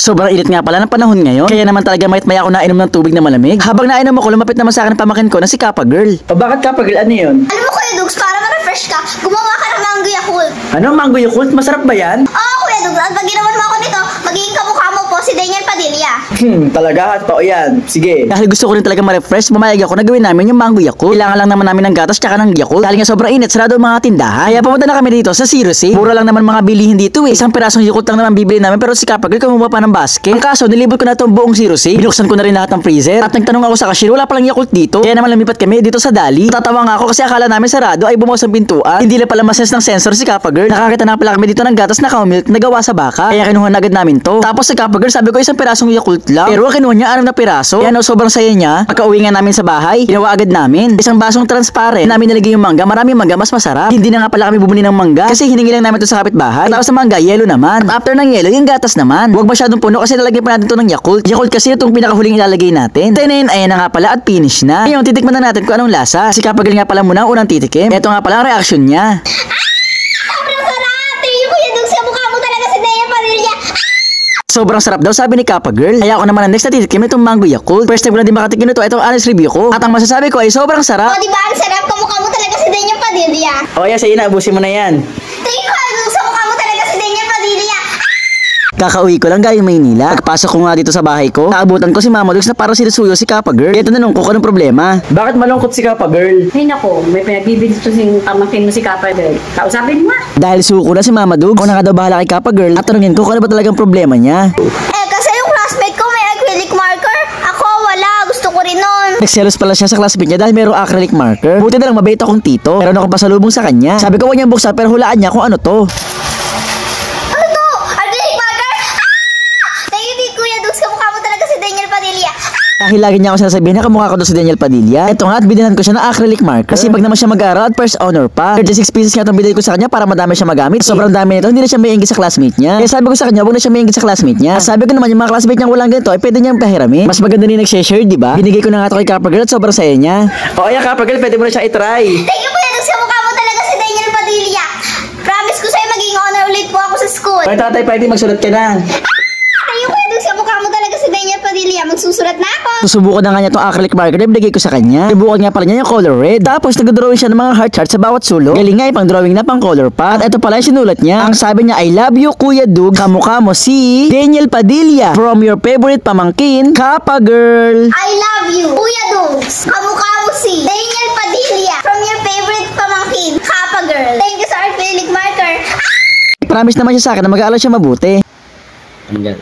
Sobrang init nga pala ng panahon ngayon. Kaya naman talaga maya ako nainom ng tubig na malamig. Habang nainom ako, lumapit naman sa akin ang pamakin ko na si Kappa Girl. O bakit Kappa Girl? Ano yun? Alam mo Kuya Dugs, para ma-refresh ka, gumawa ka ng Mango Yakult. Ano? Mango Yakult? Masarap ba yan? Oo Kuya Dugs, at pag ginawan mo ako nito, magiging kamukha mo po si Daniel Padilla. Talaga? Totoo yan. Sige. Dahil gusto ko rin talaga ma-refresh, pumayag ako na gawin namin yung Mango Yakult. Kailangan lang naman namin ng gatas tsaka ng Yakult. Dahil nga sobrang init, sarado ang mga tindahan. Kaya pumunta na kami dito sa Zero C. Mura lang naman mga bilihin dito eh. Isang pirasong Yakult lang naman bibili namin, pero si Kappa Girl kumuha pa ng basket. Ang kaso, nilibot ko na itong buong Zero C. Binuksan ko na rin lahat ng freezer. At nagtanong ako sa cashier, wala palang Yakult dito. Kaya naman lumipat kami dito sa Dali. Tatawa nga ako kasi akala namin sarado ay bumukas ang pintuan. Hindi na pala masense ng sensor si Kappa Girl. Nakakita na pala kami dito ng gatas na cow milk na gawa sa baka. Kaya kinuha na agad namin to. Tapos si Kappa Girl, sabi ko isang pirasong Yakult lang. Pero kinuha niya 6 na piraso. Kaya sobrang saya niya. Pagka-uwi nga namin sa bahay, ginawa agad namin isang basong transparent. Namin nilagay yung mangga. Maraming mangga, mas masarap. Hindi na nga pala kami bumili ng mangga kasi hiningi lang namin to sa kapitbahay. Tapos sa mangga, yellow naman. At after ng yellow, yung gatas naman. Huwag masyadong puno kasi lalagyan pa natin to ng Yakult. Yakult kasi itong pinakahuling ilalagay natin. Then ayan na nga pala at finish na. Ngayon, titikman na natin kung anong lasa. Si Kappa Girl nga pala muna ang unang titikim. Ito nga pala ang reaction niya. Sobrang sarap! Thank you Kuya Dugs, kamukha mo talaga si Daniel Padilla. Sobrang sarap daw, sabi ni Kappa Girl. Kaya ako naman ang next na titikim itong Mango Yakult. First time ko na din makatikim nito. Itong honest review ko. At ang masasabi ko ay sobrang sarap. O diba ang sarap, kamukha mo talaga si Daniel Padilla. O yan, sige na, abusin mo na yan. Thank you Kuya Dugs, kamukha mo talaga si Daniel Padilla. Kakauwi ko lang galing Maynila. Pagpasok ko nga dito sa bahay ko, naabutan ko si Mama Dugs na parang sinusuyo si Kappa Girl. Kaya tanong ko anong problema. Bakit malungkot si Kappa Girl? Ay nako, may pinagbibigit to sing pamangkin mo si Kappa Girl. Kausapin mo nga. Dahil suko na si Mama Dugs, ako na nga daw bahala kay Kappa Girl at tanungin ko kung ano ba talagang problema niya. Kasi yung classmate ko may acrylic marker. Ako wala, gusto ko rin nun. Nagselos pala siya sa classmate niya dahil mayroong acrylic marker. Buti na lang mabait akong tito. Meron akong pasalubong sa kanya. Sabi ko huwag niyang buksan pero hulaan niya kung ano to. Ano to? Acrylic marker? Thank you Kuya Dugs, kamukha mo talaga si Daniel Padilla. Dahil lagi niya ako sinasabihin na kamukha ko doon si Daniel Padilla. Ito nga at binilhan ko siya ng acrylic marker. Kasi pag naman siya mag-aaral at first honor pa. 36 pieces nga itong binili ko sa kanya para madami siya magamit. Sobrang dami nito, hindi na siya may inggit sa classmate niya. Kaya sabi ko sa kanya, huwag na siya may inggit sa classmate niya. Sabi ko naman yung mga classmate niyang walang ganito ay pwede niyang pahiramin. Mas maganda rin nag-share, di ba? Binigay ko na nga ito kay Kappa Girl at sobrang saya niya. O ayan Kappa Girl, pwede mo na siya itry. Thank you Kuya Dugs, kamukha mo talaga si Daniel Padilla. Promise ko sa'yo magiging honor ulit po ako sa school. Ay tatay, pwede magsulat ka na. Thank you Kuya Dugs, kamukha mo talaga si Daniel Padilla. Magsusulat na ako. Susubukan na nga niya itong acrylic marker na binigay ko sa kanya. Subukan nga pala niya yung color red. Tapos nag-drawing siya ng mga heart chart sa bawat sulok. Galing nga pang drawing na pang color pa. At ito pala yung sinulat niya. Ang sabi niya, I love you Kuya Dugs. Kamukha mo si Daniel Padilla. From your favorite pamangkin, Kappa Girl. I love you, Kuya Dugs. Kamukha mo si Daniel Padilla. From your favorite pamangkin, Kappa Girl. Thank you sa acrylic marker. Promise naman siya sa akin na mag-aaral siya mabuti. Ano yan?